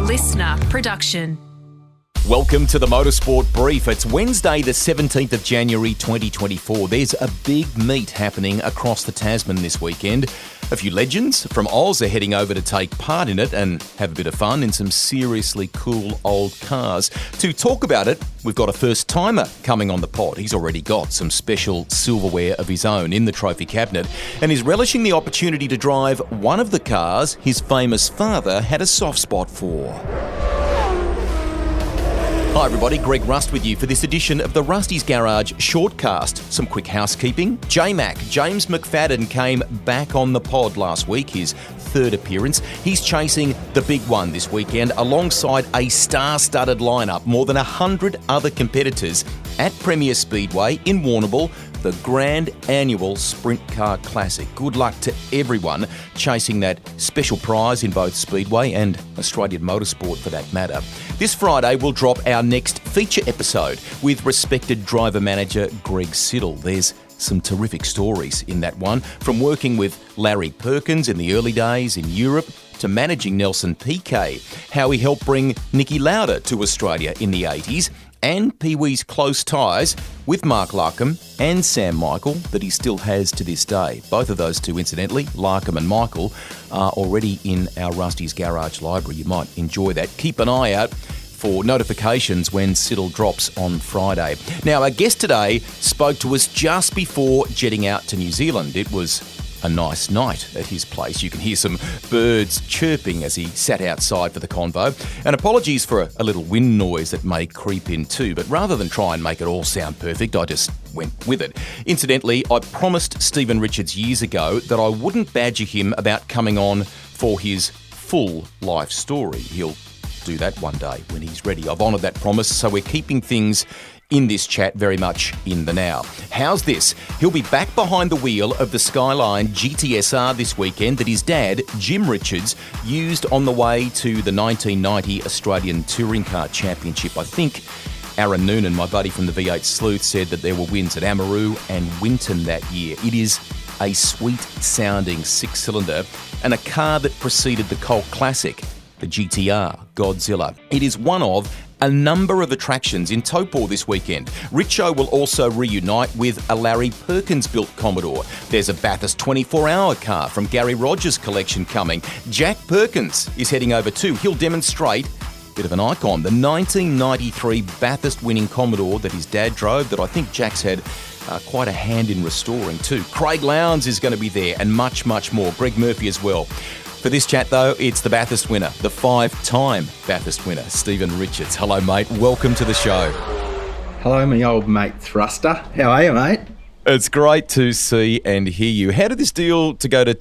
listener production. Welcome to the Motorsport Brief. It's Wednesday, the 17th of January 2024. There's a big meet happening across the Tasman this weekend. A few legends from Oz are heading over to take part in it and have a bit of fun in some seriously cool old cars. To talk about it, we've got a first-timer coming on the pod. He's already got some special silverware of his own in the trophy cabinet and is relishing the opportunity to drive one of the cars his famous father had a soft spot for. Hi everybody, Greg Rust with you for this edition of the Rusty's Garage Shortcast. Some quick housekeeping. J-Mac, James McFadden, came back on the pod last week, his third appearance. He's chasing the big one this weekend alongside a star-studded lineup, more than 100 other competitors at Premier Speedway in Warrnambool, the Grand Annual Sprint Car Classic. Good luck to everyone chasing that special prize in both Speedway and Australian motorsport for that matter. This Friday we'll drop our next feature episode with respected driver manager Greg Siddle. There's some terrific stories in that one, from working with Larry Perkins in the early days in Europe to managing Nelson Piquet, how he helped bring Niki Lauda to Australia in the 80s, and Pee-wee's close ties with Mark Larkham and Sam Michael that he still has to this day. Both of those two, incidentally, Larkham and Michael, are already in our Rusty's Garage library. You might enjoy that. Keep an eye out for notifications when Siddle drops on Friday. Now, our guest today spoke to us just before jetting out to New Zealand. It was a nice night at his place. You can hear some birds chirping as he sat outside for the convo. And apologies for a little wind noise that may creep in too, but rather than try and make it all sound perfect, I just went with it. Incidentally, I promised Stephen Richards years ago that I wouldn't badger him about coming on for his full life story. He'll do that one day when he's ready. I've honoured that promise, so we're keeping things in this chat very much in the now. How's this? He'll be back behind the wheel of the Skyline GTS-R this weekend that his dad, Jim Richards, used on the way to the 1990 Australian Touring Car Championship. I think Aaron Noonan, my buddy from the V8 Sleuth, said that there were wins at Amaroo and Winton that year. It is a sweet-sounding six-cylinder and a car that preceded the cult classic, the GT-R Godzilla. It is one of a number of attractions in Taupo this weekend. Richo will also reunite with a Larry Perkins-built Commodore. There's a Bathurst 24-hour car from Gary Rogers' collection coming. Jack Perkins is heading over too. He'll demonstrate, bit of an icon, the 1993 Bathurst-winning Commodore that his dad drove that I think Jack's had quite a hand in restoring too. Craig Lowndes is going to be there and much, much more. Greg Murphy as well. For this chat, though, it's the Bathurst winner, the five-time Bathurst winner, Stephen Richards. Hello, mate. Welcome to the show. Hello, my old mate Thrusta. How are you, mate? It's great to see and hear you. How did this deal to go to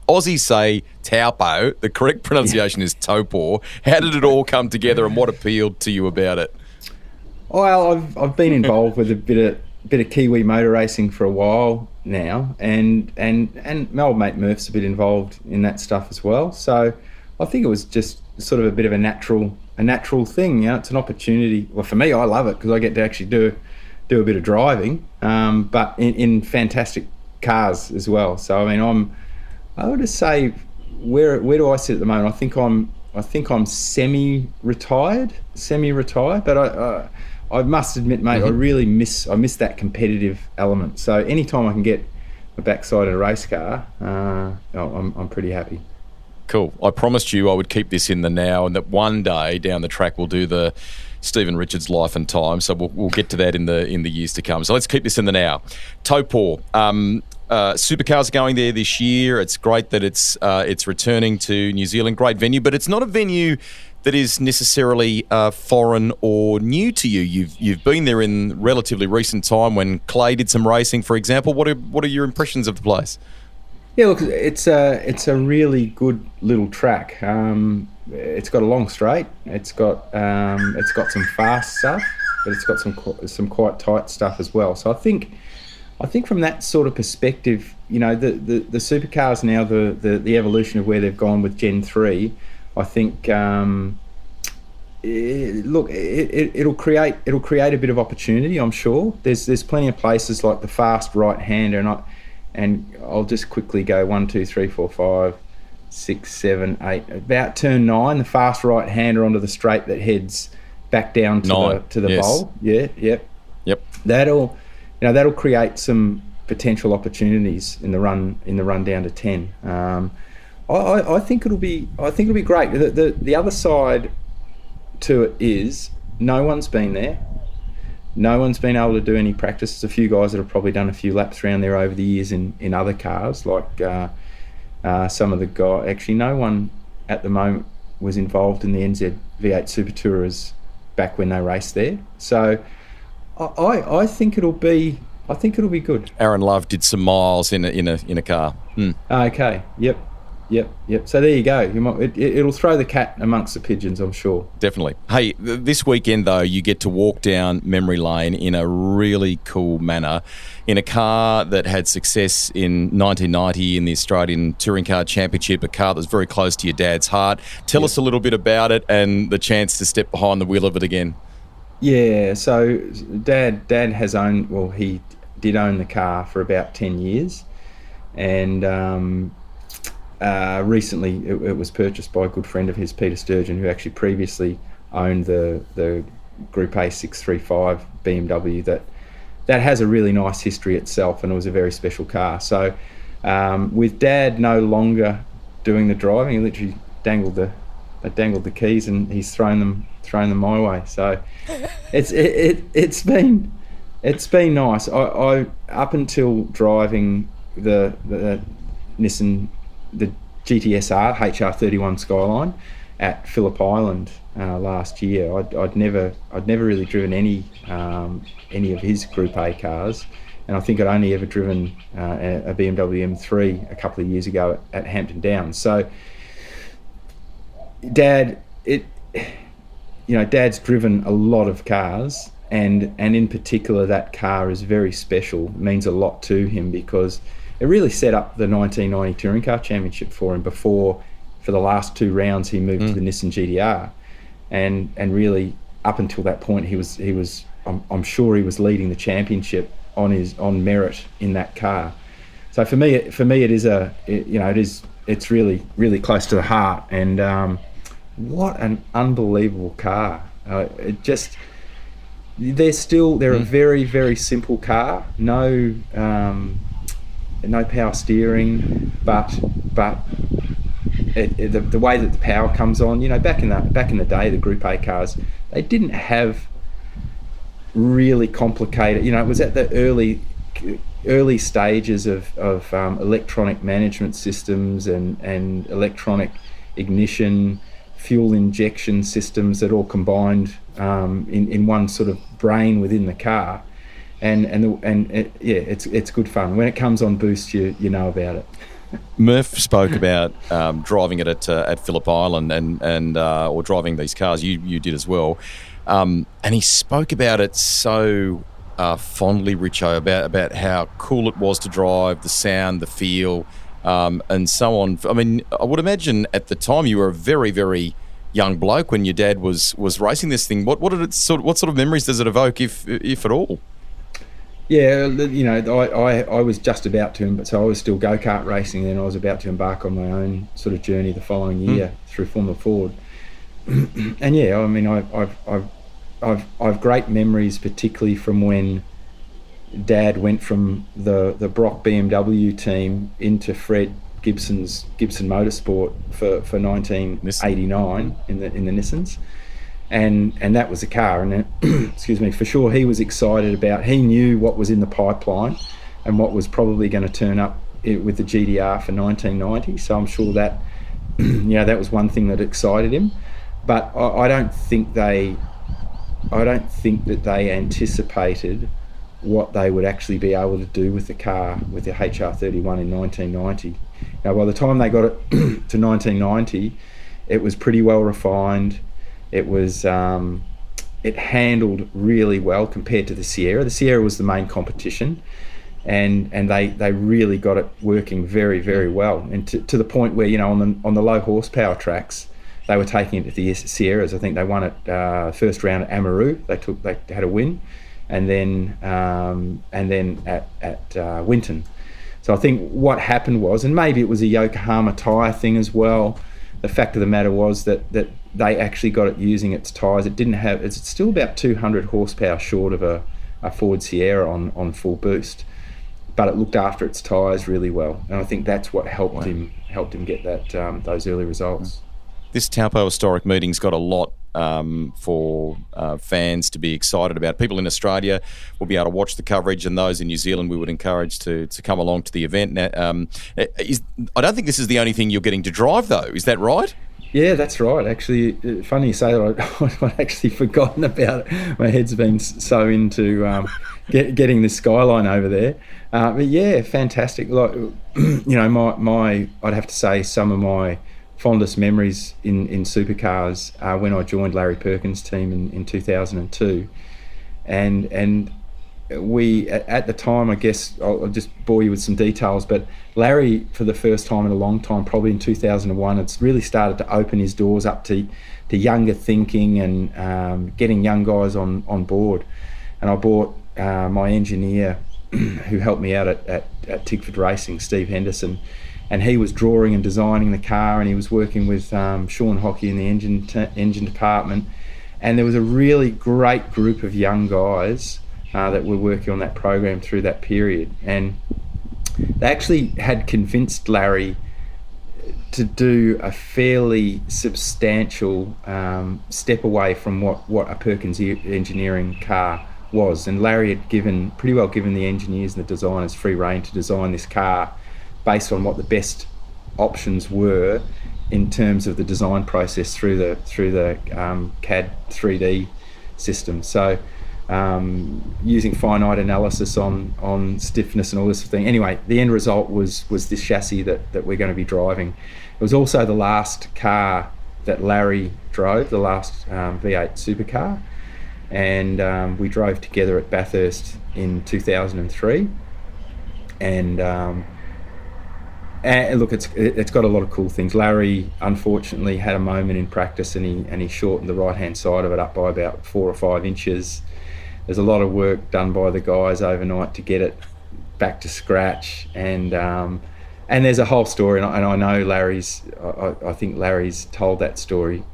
Aussies say Taupo? The correct pronunciation is Taupo. How did it all come together, and what appealed to you about it? Well, I've been involved with a bit of Kiwi motor racing for a while now, and my old mate Murph's a bit involved in that stuff as well. So I think it was just sort of a bit of a natural thing. You know, it's an opportunity. Well, for me, I love it because I get to actually do a bit of driving, but in fantastic cars as well. So I mean, I would just say where do I sit at the moment? I think I'm semi-retired, but I must admit, mate, I really miss that competitive element. So anytime I can get my backside in a race car, I'm pretty happy. Cool. I promised you I would keep this in the now, and that one day down the track we'll do the Stephen Richards life and time. So we'll get to that in the years to come. So let's keep this in the now. Taupo. Supercars are going there this year. It's great that it's returning to New Zealand. Great venue, but it's not a venue that is necessarily foreign or new to you. You've been there in relatively recent time when Clay did some racing, for example. What are your impressions of the place? Yeah, look, it's a really good little track. It's got a long straight. It's got some fast stuff, but it's got some quite tight stuff as well. So I think from that sort of perspective, you know, the supercars now, the evolution of where they've gone with Gen 3, I think it'll create a bit of opportunity, I'm sure. There's plenty of places like the fast right hander, and I'll just quickly go 1, 2, 3, 4, 5, 6, 7, 8, about turn 9, the fast right-hander onto the straight that heads back down to the yes. bowl. Yeah, yep. That'll create some potential opportunities in the run down to 10. I think it'll be great. The other side to it is no one's been there. No one's been able to do any practice. There's a few guys that have probably done a few laps around there over the years in other cars, like some of the guys. Actually, no one at the moment was involved in the NZ V8 Super Tourers back when they raced there. So I think it'll be good. Aaron Love did some miles in a car. Okay. Yep. So there you go. It'll throw the cat amongst the pigeons, I'm sure. Definitely. Hey, this weekend, though, you get to walk down memory lane in a really cool manner in a car that had success in 1990 in the Australian Touring Car Championship, a car that was very close to your dad's heart. Tell us a little bit about it and the chance to step behind the wheel of it again. Yeah, so Dad has owned, well, he did own the car for about 10 years. And recently it was purchased by a good friend of his, Peter Sturgeon, who actually previously owned the Group A 635 BMW that has a really nice history itself, and it was a very special car. So with Dad no longer doing the driving, he literally dangled the keys and he's thrown them my way. So it's been nice. I up until driving the Nissan, the GTS-R HR31 Skyline at Phillip Island last year, I'd never really driven any of his Group A cars, and I think I'd only ever driven a BMW M3 a couple of years ago at Hampton Downs. So Dad's driven a lot of cars, and in particular that car is very special. It means a lot to him because it really set up the 1990 Touring Car Championship for him. For the last 2 rounds he moved to the Nissan GT-R, and really up until that point he was I'm sure he was leading the championship on merit in that car. So for me it's really close to the heart, and what an unbelievable car. They're a very, very simple car. No power steering, but the way that the power comes on, back in the day, the Group A cars, they didn't have really complicated. It was at the early stages of electronic management systems and electronic ignition, fuel injection systems that all combined in one sort of brain within the car. It's good fun. When it comes on boost, you know about it. Murph spoke about driving it at Phillip Island and or driving these cars. You did as well, and he spoke about it so fondly, Richo, about how cool it was to drive, the sound, the feel, and so on. I mean, I would imagine at the time you were a very, very young bloke when your dad was racing this thing. What sort of memories does it evoke, if at all? Yeah, I was just about to, but so I was still go-kart racing then. I was about to embark on my own sort of journey the following year through Formula Ford. And yeah, I mean, I've great memories, particularly from when Dad went from the Brock BMW team into Fred Gibson Motorsport for 1989 in the Nissans. And that was a car, and excuse me, for sure he was excited about. He knew what was in the pipeline and what was probably going to turn up with the GT-R for 1990. So I'm sure that that was one thing that excited him. But I don't think that they anticipated what they would actually be able to do with the car, with the HR31 in 1990. Now, by the time they got it to 1990, it was pretty well refined. It was it handled really well compared to the Sierra. The Sierra was the main competition, and they really got it working very, very well, and to the point where on the low horsepower tracks they were taking it to the Sierras. I think they won it first round at Amaru. They had a win, and then at Winton. So I think what happened was, and maybe it was a Yokohama tyre thing as well, the fact of the matter was that they actually got it using its tyres. It's still about 200 horsepower short of a Ford Sierra on full boost, but it looked after its tyres really well, and I think that's what helped him get those early results. This Taupo historic meeting's got a lot for fans to be excited about. People in Australia will be able to watch the coverage, and those in New Zealand we would encourage to come along to the event. Now, I don't think this is the only thing you're getting to drive, though. Is that right? Yeah, that's right. Actually, funny you say that. I'd actually forgotten about it. My head's been so into getting the Skyline over there. But yeah, fantastic. Like, my I'd have to say some of my fondest memories in Supercars when I joined Larry Perkins' team in 2002, and we at the time, I guess I'll just bore you with some details, but Larry, for the first time in a long time, probably in 2001, it's really started to open his doors up to younger thinking and getting young guys on board. And I brought my engineer who helped me out at Tigford Racing, Steve Henderson, and he was drawing and designing the car, and he was working with Sean Hockey in the engine department, and there was a really great group of young guys that were working on that program through that period, and they actually had convinced Larry to do a fairly substantial step away from what a Perkins engineering car was, and Larry had pretty well given the engineers and the designers free rein to design this car based on what the best options were in terms of the design process through the CAD 3D system. So using finite analysis on stiffness and all this sort of thing. Anyway, the end result was this chassis that we're going to be driving. It was also the last car that Larry drove, the last V8 supercar, and we drove together at Bathurst in 2003. And look, it's got a lot of cool things. Larry unfortunately had a moment in practice, and he shortened the right hand side of it up by about 4 or 5 inches. There's a lot of work done by the guys overnight to get it back to scratch, and there's a whole story. And I know Larry's. I think Larry's told that story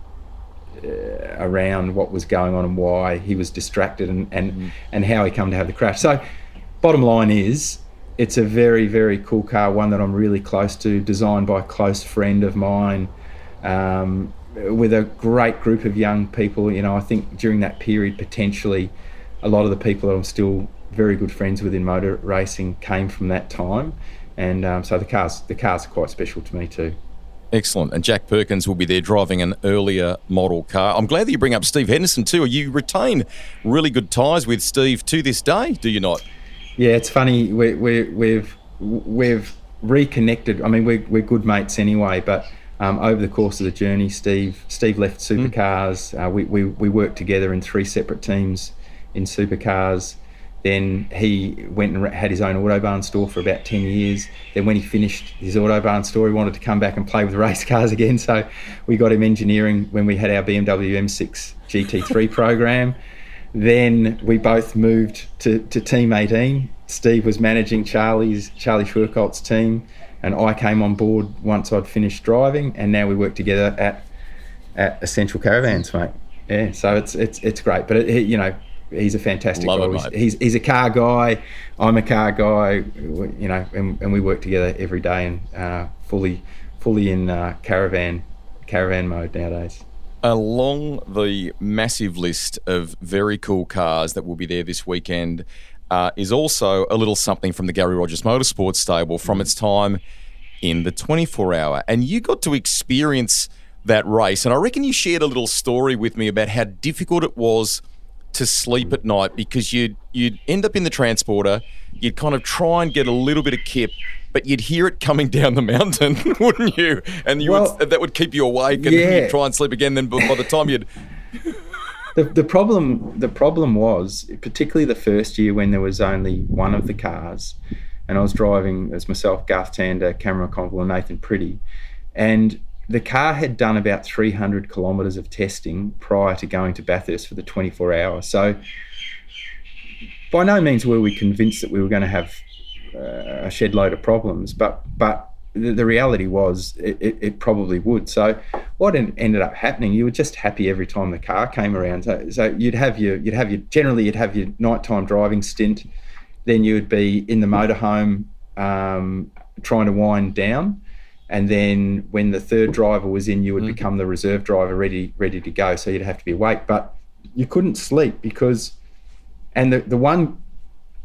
around what was going on and why he was distracted and how he come to have the crash. So, bottom line is, it's a very, very cool car, one that I'm really close to, designed by a close friend of mine, with a great group of young people. I think during that period, potentially, a lot of the people that I'm still very good friends with in motor racing came from that time. And so the cars are quite special to me too. Excellent. And Jack Perkins will be there driving an earlier model car. I'm glad that you bring up Steve Henderson too. You retain really good ties with Steve to this day, do you not? Yeah, it's funny. We've reconnected. I mean, we're good mates anyway. But over the course of the journey, Steve left Supercars. We worked together in 3 separate teams in Supercars. Then he went and had his own Autobarn store for about 10 years. Then when he finished his Autobarn store, he wanted to come back and play with race cars again. So we got him engineering when we had our BMW M6 GT3 program. Then we both moved to Team 18. Steve was managing Charlie Schwerkolt's team, and I came on board once I'd finished driving, and now we work together at Essential Caravans, mate. Yeah, so it's great. But he's a fantastic guy. He's a car guy. I'm a car guy. And we work together every day, and fully in caravan mode nowadays. Along the massive list of very cool cars that will be there this weekend is also a little something from the Gary Rogers Motorsports stable from its time in the 24-hour. And you got to experience that race. And I reckon you shared a little story with me about how difficult it was to sleep at night, because you'd end up in the transporter, you'd kind of try and get a little bit of kip, but you'd hear it coming down the mountain, wouldn't you? And that would keep you awake, and then you'd try and sleep again. Then by the time you'd... The problem was, particularly the first year when there was only one of the cars, and I was driving as myself, Garth Tander, Cameron Conville and Nathan Pretty, and the car had done about 300 kilometres of testing prior to going to Bathurst for the 24 hours. So by no means were we convinced that we were going to have a shed load of problems. But the reality was it probably would. So what ended up happening, you were just happy every time the car came around. So you'd have your nighttime driving stint, then you would be in the motorhome trying to wind down, and then when the third driver was in, you would become the reserve driver ready to go. So you'd have to be awake, but you couldn't sleep because, and the one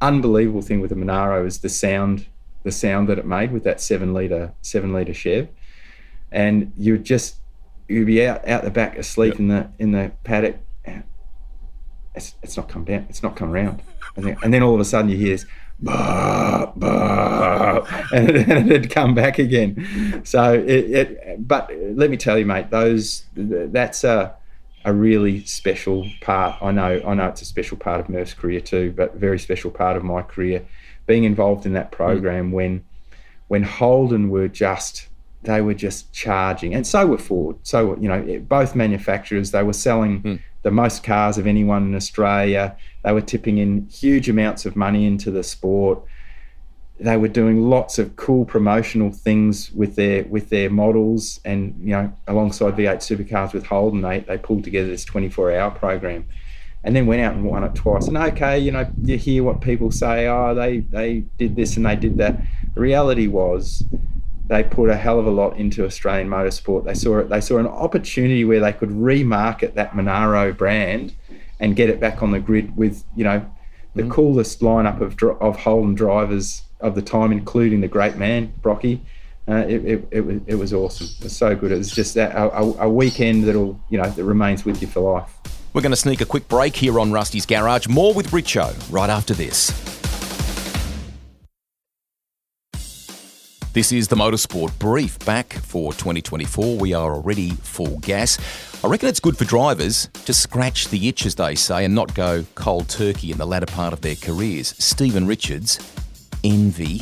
unbelievable thing with the Monaro is the sound that it made with that 7-litre Chev, and you'd be out the back asleep in the paddock. It's not come down. It's not come around. And then all of a sudden you hear this, bah, bah, and it'd come back again. So but let me tell you, mate, that's a really special part. I know it's a special part of Murph's career too, but a very special part of my career, being involved in that program when Holden were just charging, and so were Ford. So, both manufacturers, they were selling the most cars of anyone in Australia. They were tipping in huge amounts of money into the sport. They were doing lots of cool promotional things with their models, and alongside V8 Supercars with Holden, they pulled together this 24-hour program, and then went out and won it twice. And okay, you hear what people say, they did this and they did that. The reality was, they put a hell of a lot into Australian motorsport. They saw an opportunity where they could remarket that Monaro brand and get it back on the grid with the coolest lineup of Holden drivers of the time, including the great man Brocky. It was awesome. It was so good. It was just a weekend that remains with you for life. We're going to sneak a quick break here on Rusty's Garage. More with Richo right after this. This is the Motorsport Brief, back for 2024. We are already full gas. I reckon it's good for drivers to scratch the itch, as they say, and not go cold turkey in the latter part of their careers. Stephen Richards, Envy,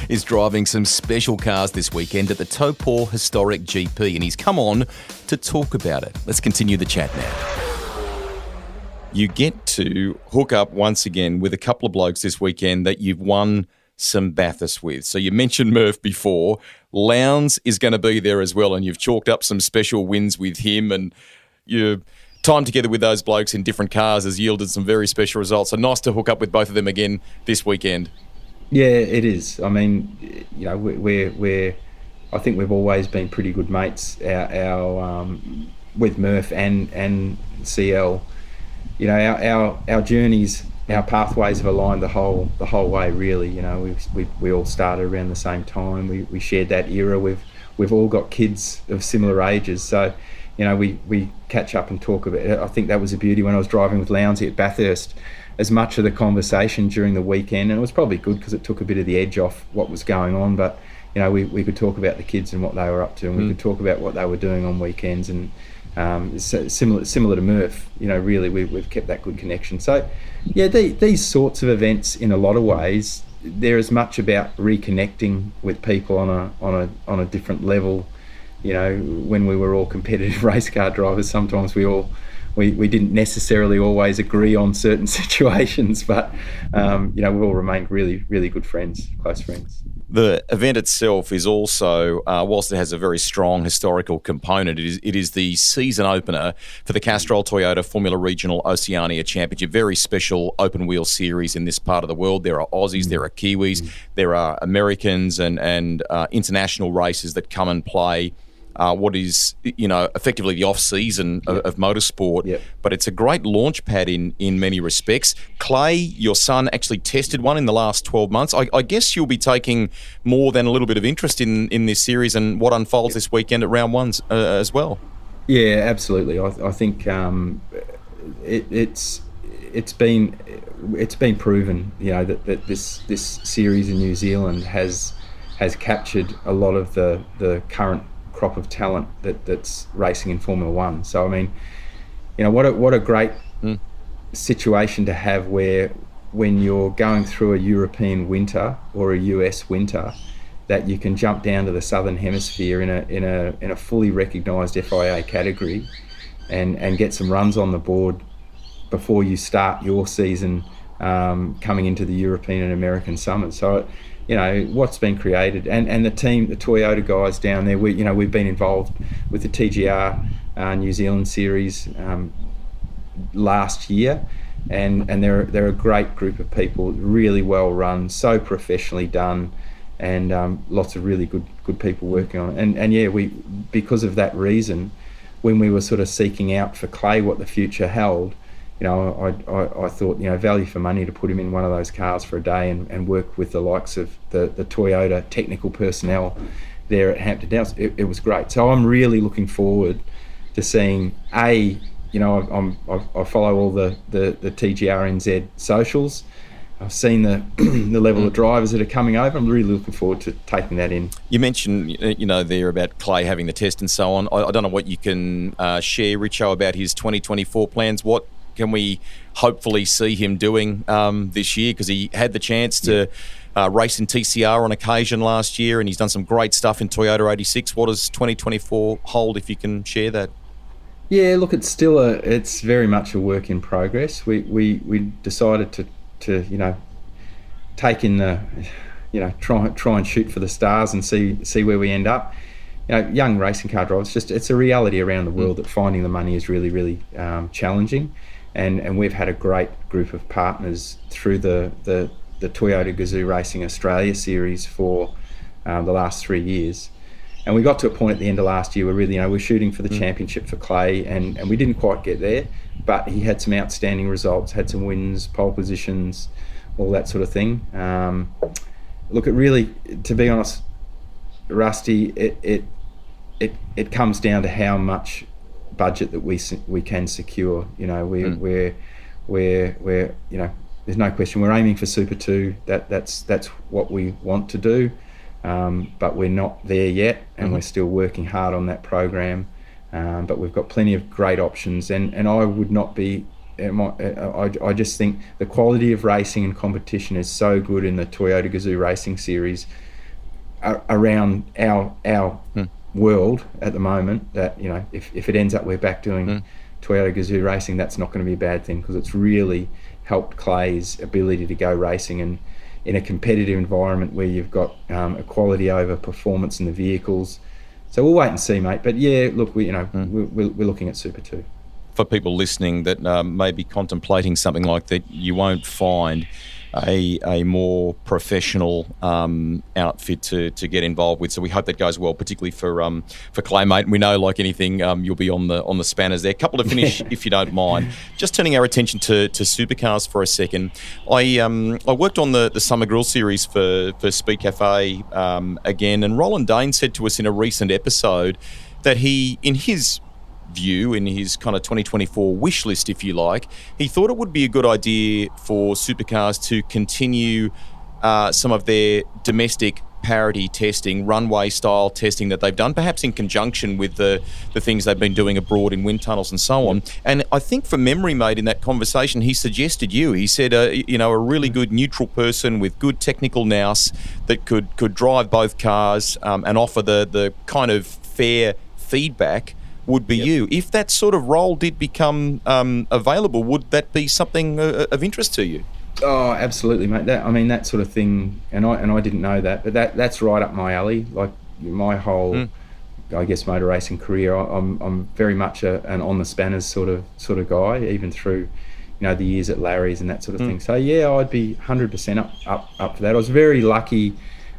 is driving some special cars this weekend at the Taupo Historic GP, and he's come on to talk about it. Let's continue the chat now. You get to hook up once again with a couple of blokes this weekend that you've won some Bathurst with. So you mentioned Murph before. Lowndes is going to be there as well, and you've chalked up some special wins with him, and your time together with those blokes in different cars has yielded some very special results. So nice to hook up with both of them again this weekend. Yeah, it is. I mean, we're I think we've always been pretty good mates. Our with Murph and CL, our journeys, our pathways have aligned the whole way, really. We all started around the same time. We shared that era. We've all got kids of similar ages, so we catch up and talk about it. I think that was a beauty when I was driving with Lowndes at Bathurst. As much of the conversation during the weekend, and it was probably good because it took a bit of the edge off what was going on. But we could talk about the kids and what they were up to, and we could talk about what they were doing on weekends, and similar to Murph. Really we've kept that good connection. So yeah, these sorts of events, in a lot of ways, they're as much about reconnecting with people on a different level. When we were all competitive race car drivers, sometimes we didn't necessarily always agree on certain situations, but we've all remained really, really good friends, close friends. The event itself is also, whilst it has a very strong historical component, it is the season opener for the Castrol Toyota Formula Regional Oceania Championship. Very special open wheel series in this part of the world. There are Aussies, there are Kiwis, there are Americans and international races that come and play what is, effectively the off-season of motorsport. Yep. But it's a great launch pad in many respects. Clay, your son, actually tested one in the last 12 months. I guess you'll be taking more than a little bit of interest in this series and what unfolds this weekend at round one as well. Yeah, absolutely. I think it's been proven, that this series in New Zealand has captured a lot of the current crop of talent that's racing in Formula One. So I mean, what a great situation to have, where when you're going through a European winter or a US winter, that you can jump down to the Southern Hemisphere in a fully recognised FIA category and get some runs on the board before you start your season coming into the European and American summers. So, what's been created, and the team, the Toyota guys down there, we've been involved with the TGR New Zealand series last year, and they're a great group of people, really well run, so professionally done, and lots of really good people working on it. And we, because of that reason, when we were sort of seeking out for Clay what the future held, I thought, value for money to put him in one of those cars for a day and work with the likes of the Toyota technical personnel there at Hampton Downs. It was great. So I'm really looking forward to seeing I follow all the TGRNZ socials. I've seen the level of drivers that are coming over. I'm really looking forward to taking that in. You mentioned, there about Clay having the test and so on. I don't know what you can share, Richo, about his 2024 plans. What can we hopefully see him doing this year? Because he had the chance to race in TCR on occasion last year, and he's done some great stuff in Toyota 86. What does 2024 hold, if you can share that? Yeah, look, it's very much a work in progress. We decided to take in the, try and shoot for the stars and see where we end up. Young racing car drivers, it's a reality around the world that finding the money is really, really challenging. And we've had a great group of partners through the Toyota Gazoo Racing Australia series for the last 3 years. And we got to a point at the end of last year where really, we're shooting for the championship for Clay, and we didn't quite get there, but he had some outstanding results, had some wins, pole positions, all that sort of thing. Look, it really, to be honest, Rusty, it comes down to how much budget that we can secure. We're there's no question we're aiming for Super 2. That's what we want to do. But we're not there yet, and we're still working hard on that program. But we've got plenty of great options, and I would not be. I just think the quality of racing and competition is so good in the Toyota Gazoo Racing Series around our world at the moment that if it ends up we're back doing Toyota Gazoo Racing, that's not going to be a bad thing, because it's really helped Clay's ability to go racing and in a competitive environment where you've got equality over performance in the vehicles. So we'll wait and see, mate. But yeah, look, we're looking at Super 2. For people listening that may be contemplating something like that, you won't find a more professional outfit to get involved with. So we hope that goes well, particularly for Clay, mate. And we know, like anything, you'll be on the spanners there. A couple to finish, if you don't mind. Just turning our attention to Supercars for a second. I worked on the Summer Grill series for Speed Cafe again, and Roland Dane said to us in a recent episode that he, in his view, in his kind of 2024 wish list, if you like, he thought it would be a good idea for Supercars to continue some of their domestic parity testing, runway style testing that they've done, perhaps in conjunction with the things they've been doing abroad in wind tunnels and so on. And I think, from memory, mate, in that conversation, he suggested you. He said, a really good neutral person with good technical nous that could drive both cars and offer the kind of fair feedback would be you. If that sort of role did become available, would that be something of interest to you? Oh, absolutely, mate. That sort of thing, and I didn't know that, but that's right up my alley. Like my whole, I guess, motor racing career, I'm very much an on the spanners sort of guy, even through, the years at Larry's and that sort of thing. So yeah, I'd be 100% up for that. I was very lucky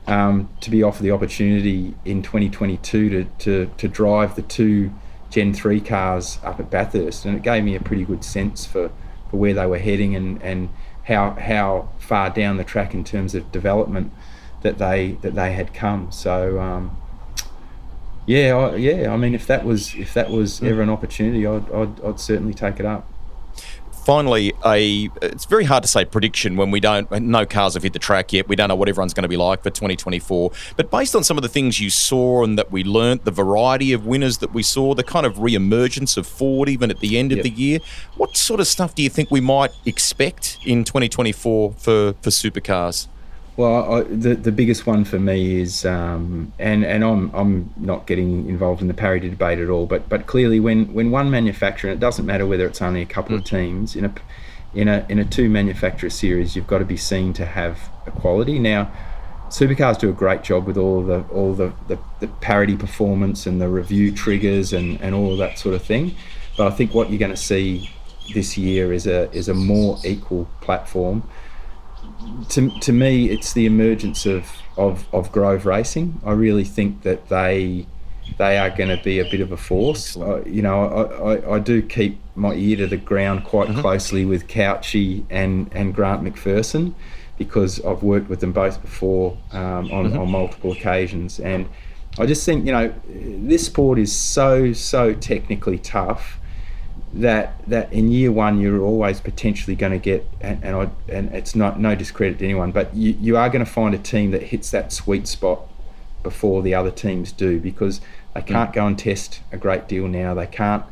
to be offered the opportunity in 2022 to drive the two Gen 3 cars up at Bathurst, and it gave me a pretty good sense for where they were heading and how far down the track in terms of development that they had come. So if that was ever an opportunity, I'd certainly take it up. Finally, it's very hard to say prediction when no cars have hit the track yet. We don't know what everyone's going to be like for 2024. But based on some of the things you saw and that we learnt, the variety of winners that we saw, the kind of re-emergence of Ford even at the end of the year, what sort of stuff do you think we might expect in 2024 for Supercars? Well, the biggest one for me is, and I'm not getting involved in the parity debate at all, but clearly when one manufacturer, and it doesn't matter whether it's only a couple of teams, in in a two manufacturer series, you've got to be seen to have a quality. Now, Supercars do a great job with all the parity performance and the review triggers and all of that sort of thing. But I think what you're going to see this year is a more equal platform. To me, it's the emergence of Grove Racing. I really think that they are going to be a bit of a force. I do keep my ear to the ground quite closely with Couchy and Grant McPherson, because I've worked with them both before on multiple occasions. And I just think, this sport is so technically tough that in year one you're always potentially going to get, and it's no discredit to anyone, but you are going to find a team that hits that sweet spot before the other teams do, because they can't go and test a great deal now. They can't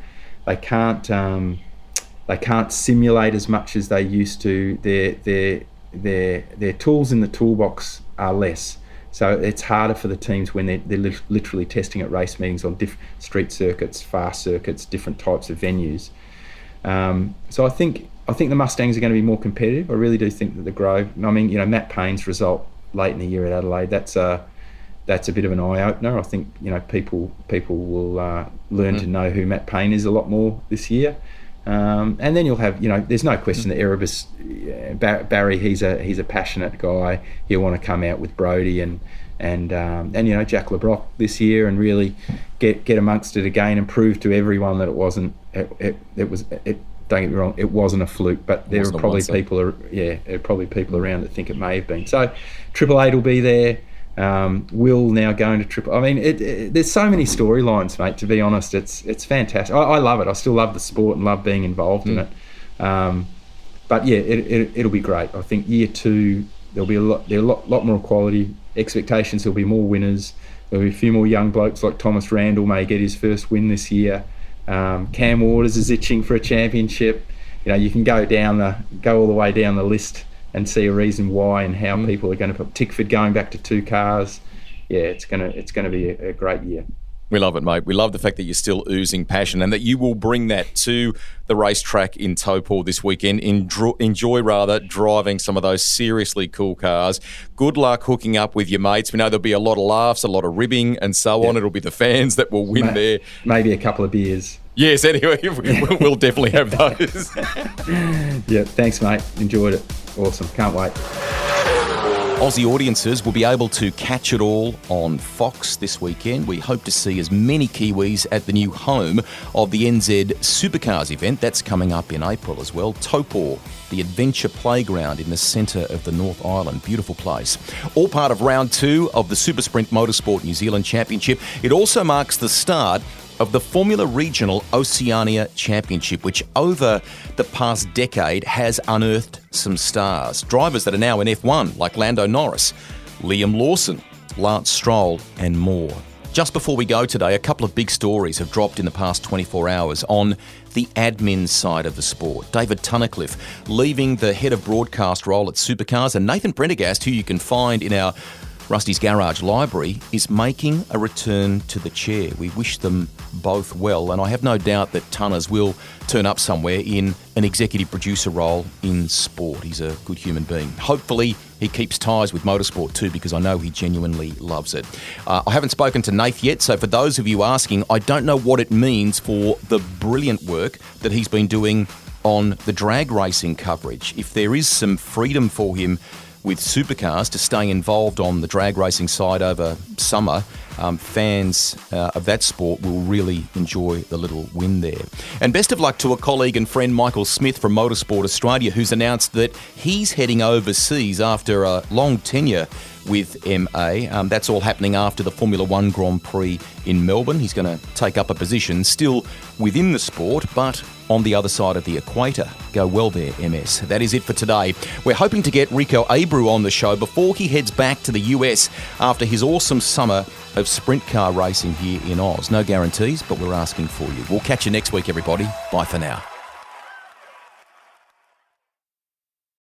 simulate as much as they used to. Their tools in the toolbox are less, so it's harder for the teams when they're literally testing at race meetings on different street circuits, fast circuits, different types of venues. So I think the Mustangs are going to be more competitive. I really do think that the Grove, Matt Payne's result late in the year at Adelaide, that's a bit of an eye opener. I think people will learn to know who Matt Payne is a lot more this year. And then you'll have, there's no question that Erebus, Barry, he's a passionate guy. He'll want to come out with Brodie and Jack LeBrock this year and really get amongst it again and prove to everyone that it wasn't. Don't get me wrong, it wasn't a fluke, but there are probably people around that think it may have been. So Triple Eight will be there. Will now going to Triple. There's so many storylines, mate. To be honest, it's fantastic. I love it. I still love the sport and love being involved in it. But yeah, it'll be great. I think year two there'll be a lot more quality. Expectations, there'll be more winners. There'll be a few more young blokes like Thomas Randall may get his first win this year. Cam Waters is itching for a championship. You can go all the way down the list and see a reason why and how people are going to put Tickford going back to 2 cars. Yeah, it's going to be a great year. We love it, mate. We love the fact that you're still oozing passion and that you will bring that to the racetrack in Taupo this weekend. Enjoy driving some of those seriously cool cars. Good luck hooking up with your mates. We know there'll be a lot of laughs, a lot of ribbing and so on. It'll be the fans that will win there. Maybe a couple of beers. Yes, anyway, we'll definitely have those. Yeah, thanks, mate. Enjoyed it. Awesome. Can't wait. Aussie audiences will be able to catch it all on Fox this weekend. We hope to see as many Kiwis at the new home of the NZ Supercars event. That's coming up in April as well. Taupo, the adventure playground in the centre of the North Island. Beautiful place. All part of round 2 of the Super Sprint Motorsport New Zealand Championship. It also marks the start of the Formula Regional Oceania Championship, which over the past decade has unearthed some stars. Drivers that are now in F1, like Lando Norris, Liam Lawson, Lance Stroll, and more. Just before we go today, a couple of big stories have dropped in the past 24 hours on the admin side of the sport. David Tunnicliffe leaving the head of broadcast role at Supercars, and Nathan Prendergast, who you can find in our Rusty's Garage library, is making a return to the chair. We wish them both well, and I have no doubt that Tunners will turn up somewhere in an executive producer role in sport. He's a good human being. Hopefully he keeps ties with motorsport too, because I know he genuinely loves it. I haven't spoken to Nath yet, so for those of you asking, I don't know what it means for the brilliant work that he's been doing on the drag racing coverage. If there is some freedom for him with Supercars to stay involved on the drag racing side over summer, fans of that sport will really enjoy the little win there. And best of luck to a colleague and friend, Michael Smith from Motorsport Australia, who's announced that he's heading overseas after a long tenure with MA. That's all happening after the Formula One Grand Prix in Melbourne. He's going to take up a position still within the sport, but on the other side of the equator. Go well there, MS. That is it for today. We're hoping to get Richo Abreu on the show before he heads back to the US after his awesome summer of sprint car racing here in Oz. No guarantees, but we're asking for you. We'll catch you next week, everybody. Bye for now.